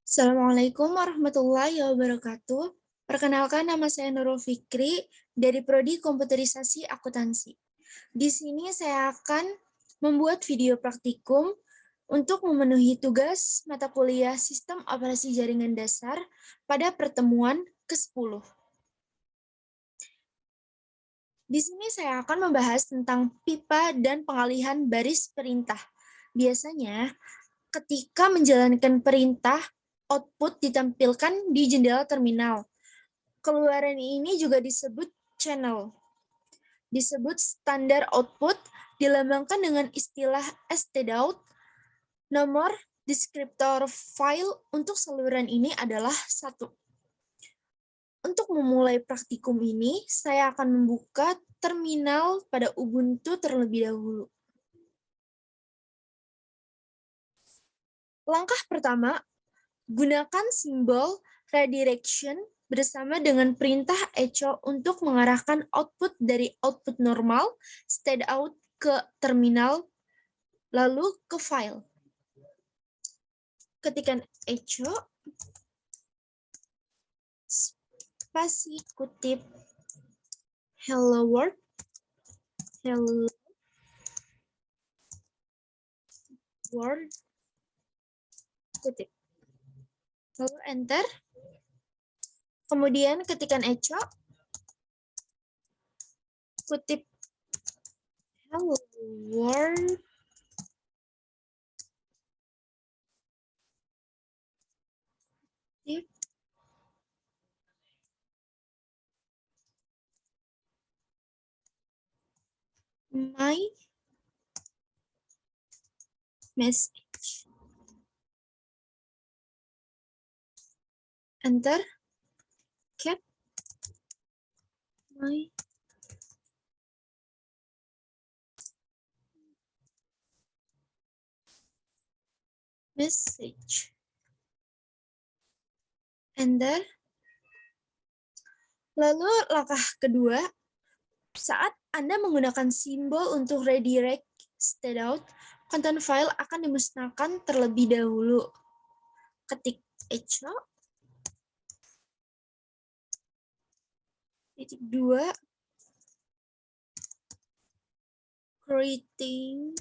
Assalamualaikum warahmatullahi wabarakatuh. Perkenalkan, nama saya Nurul Fikri dari Prodi Komputerisasi Akuntansi. Di sini saya akan membuat video praktikum untuk memenuhi tugas mata kuliah Sistem Operasi Jaringan Dasar pada pertemuan ke-10. Di sini saya akan membahas tentang pipa dan pengalihan baris perintah. Biasanya, ketika menjalankan perintah, output ditampilkan di jendela terminal. Keluaran ini juga disebut channel. Disebut standar output, dilambangkan dengan istilah stdout. Nomor deskriptor file untuk saluran ini adalah 1. Untuk memulai praktikum ini, saya akan membuka terminal pada Ubuntu terlebih dahulu. Langkah pertama, gunakan simbol redirection bersama dengan perintah echo untuk mengarahkan output dari output normal, stdout, ke terminal, lalu ke file. Ketikkan echo, spasi kutip, hello world, hello world, kutip. Lalu enter. Kemudian ketikkan echo, kutip hello world, kutip, my message. Enter. Cat my message. Enter. Lalu langkah kedua, saat Anda menggunakan simbol untuk redirect stdout, konten file akan dimusnahkan terlebih dahulu. Ketik echo, titik 2, creating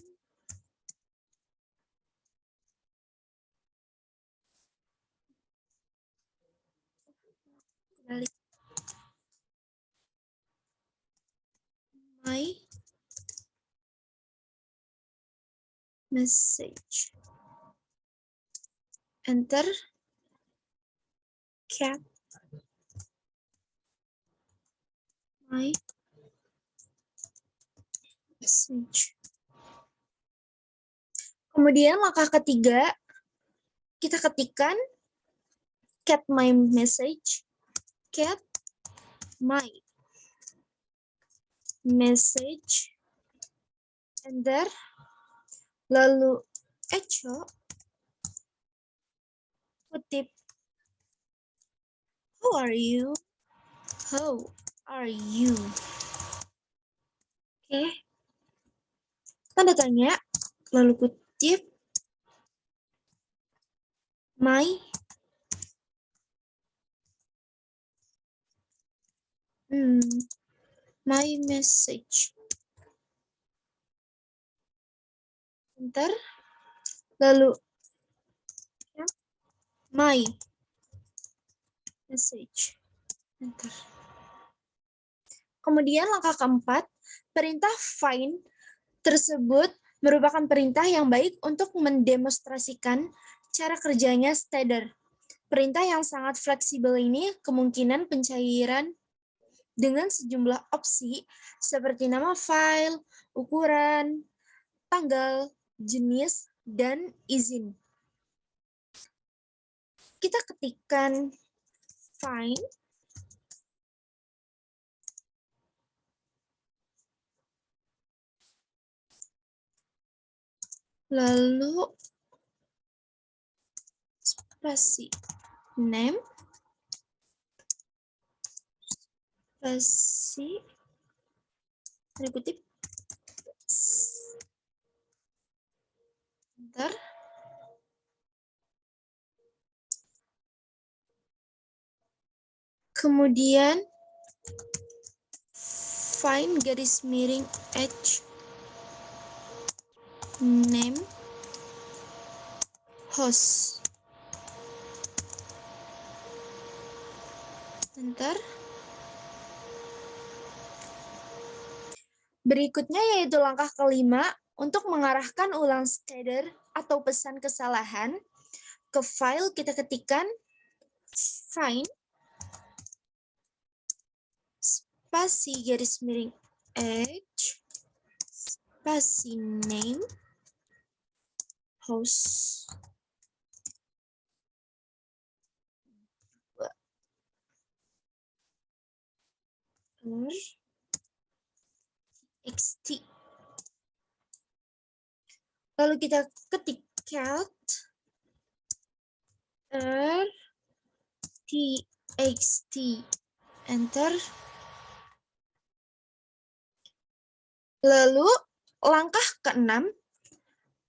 my message. Enter. Cat my message. Kemudian langkah ketiga, kita ketikkan cat my message, cat my message, enter, lalu echo, kutip, how are you, how are you. Oke, tanda tanya, lalu kutip, my message, enter, lalu my message, enter. Kemudian langkah keempat, perintah find tersebut merupakan perintah yang baik untuk mendemonstrasikan cara kerjanya stder. Perintah yang sangat fleksibel ini kemungkinan pencairan dengan sejumlah opsi seperti nama file, ukuran, tanggal, jenis, dan izin. Kita ketikkan find, lalu spasi name, spasi, tanda kutip, enter, Kemudian find garis miring h name host. Enter. Berikutnya yaitu langkah kelima untuk mengarahkan ulang stder atau pesan kesalahan ke file. Kita ketikkan find spasi garis miring h spasi name host txt. Lalu kita ketik cat txt, enter. Lalu langkah keenam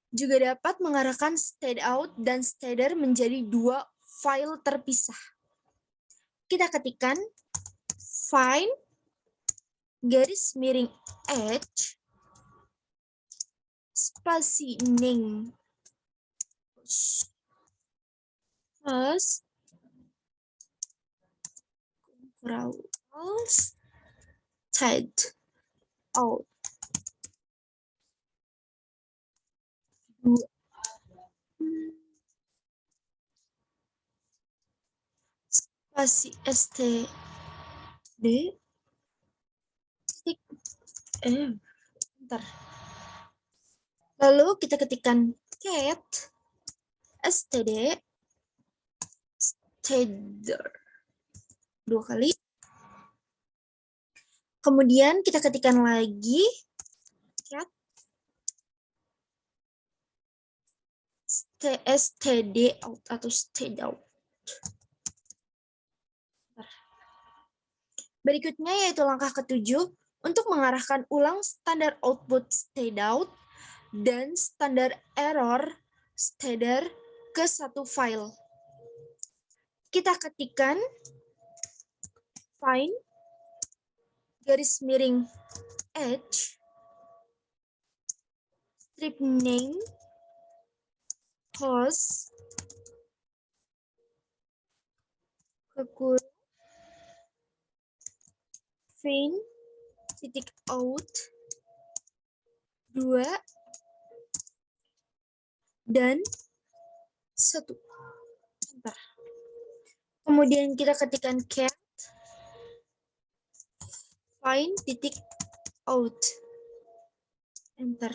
juga dapat mengarahkan stdout dan stder menjadi dua file terpisah. Kita ketikkan find garis miring h spasi name host stdout. Spasi std titik enter. Lalu kita ketikkan cat std stder dua kali. Kemudian kita ketikkan lagi cat stdout atau stdout. Berikutnya yaitu langkah ketujuh untuk mengarahkan ulang standar output stdout dan standar error stder ke satu file. Kita ketikkan find garis miring h strip name host kekurung find titik out 2 dan 1. Enter. Kemudian kita ketikkan cat find titik out, enter.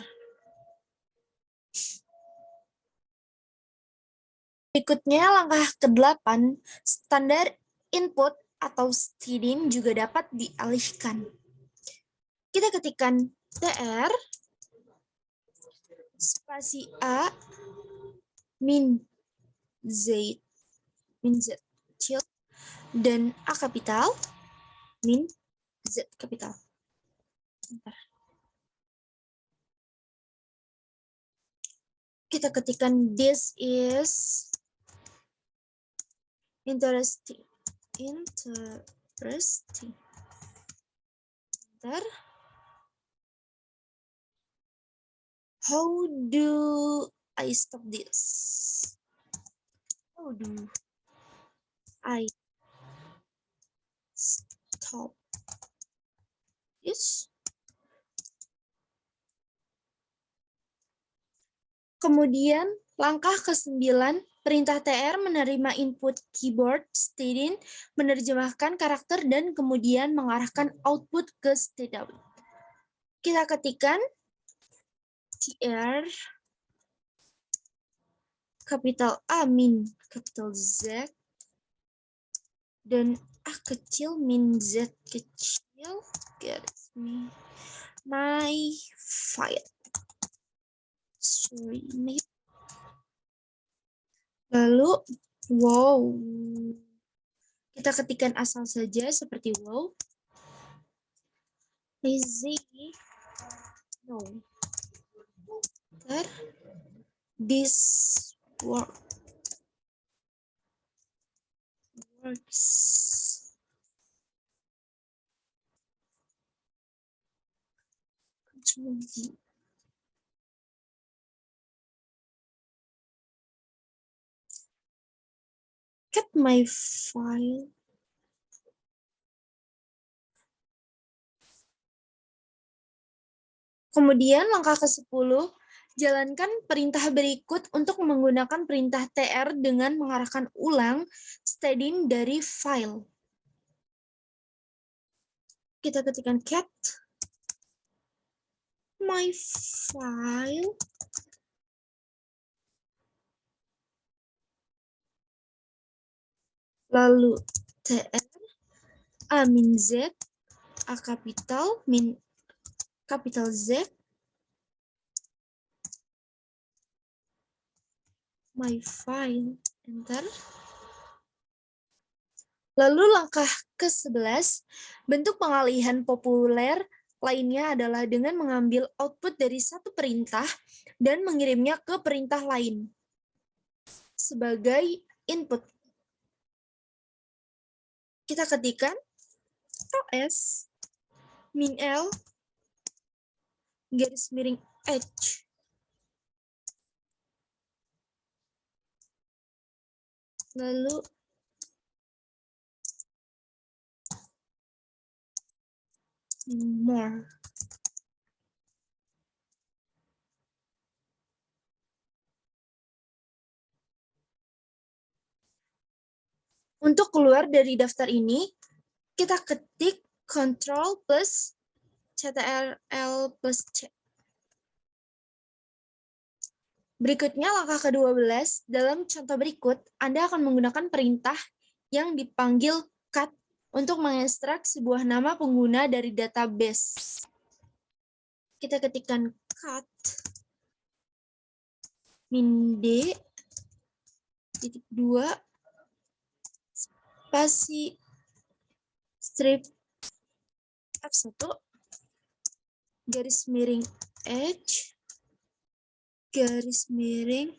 Berikutnya langkah ke-8, standar input atau stdin juga dapat dialihkan. Kita ketikkan tr spasi a min z kecil dan a kapital min z kapital. Bentar. Kita ketikkan this is interesting. Bentar. How do I stop this? How do I stop this? Kemudian langkah ke-9, perintah tr menerima input keyboard stdin, menerjemahkan karakter dan kemudian mengarahkan output ke stdout. Kita ketikkan tr kapital A min kapital Z dan A kecil min Z kecil garis miring my file. Sorry. Lalu wow. Kita ketikkan asal saja seperti wow. Easy. No. This works. Get my file. Kemudian langkah ke-10, jalankan perintah berikut untuk menggunakan perintah tr dengan mengarahkan ulang stdin dari file. Kita ketikkan cat my file. Lalu tr a min z, a kapital min kapital Z, my file, enter. Lalu langkah ke-11, bentuk pengalihan populer lainnya adalah dengan mengambil output dari satu perintah dan mengirimnya ke perintah lain sebagai input. Kita ketikkan ls min l garis miring h. Lalu more. Untuk keluar dari daftar ini, kita ketik Ctrl plus Ctrl plus C. Berikutnya langkah ke-12, dalam contoh berikut, Anda akan menggunakan perintah yang dipanggil cut untuk mengekstrak sebuah nama pengguna dari database. Kita ketikkan cut min d titik 2 spasi strip F1 garis miring h garis miring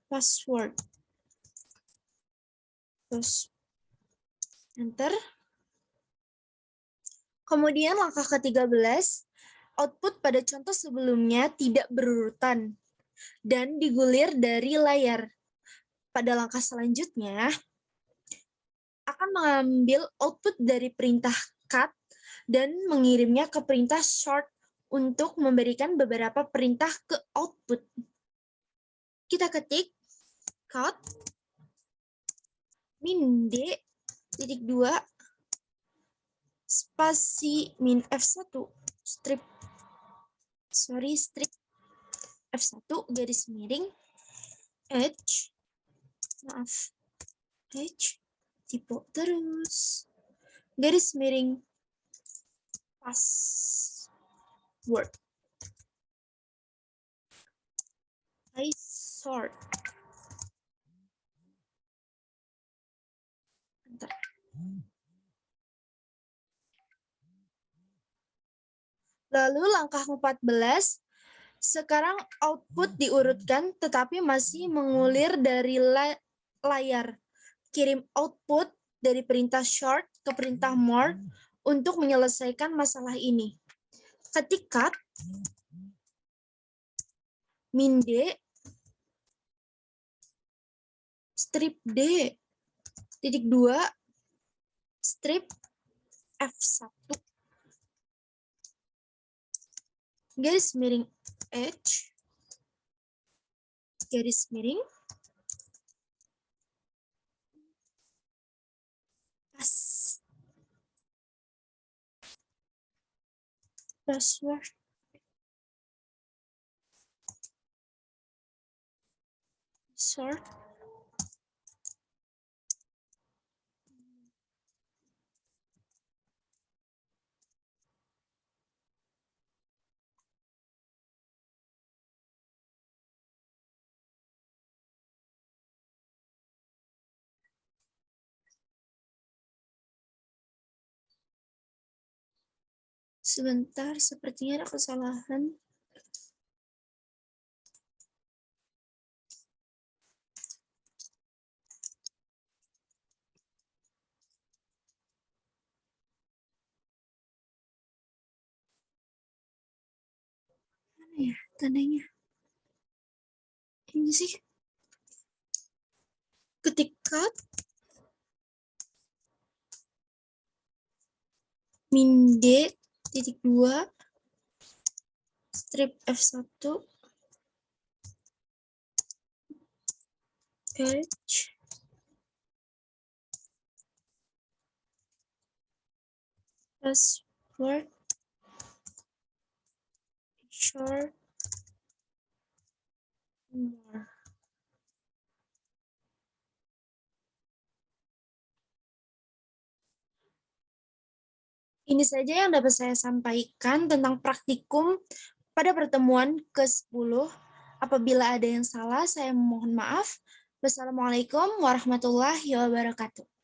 password. Terus enter. Kemudian langkah ke-13, output pada contoh sebelumnya tidak berurutan dan digulir dari layar. Pada langkah selanjutnya, akan mengambil output dari perintah cut dan mengirimnya ke perintah sort untuk memberikan beberapa perintah ke output. Kita ketik cut min d titik 2 spasi min F1 strip F1 garis miring H tipe terus garis miring password. I sort. Enter. Lalu langkah 14, sekarang output diurutkan tetapi masih mengulir dari layar. Kirim output dari perintah short ke perintah more untuk menyelesaikan masalah ini. Ketik cut min d strip d titik 2 strip F1 garis miring H garis miring password. Sort. Sebentar, sepertinya ada kesalahan. Mana ya tandanya? Ini sih. Ketika min D titik 2 strip F1 H password short more. Ini saja yang dapat saya sampaikan tentang praktikum pada pertemuan ke-10. Apabila ada yang salah, saya mohon maaf. Wassalamualaikum warahmatullahi wabarakatuh.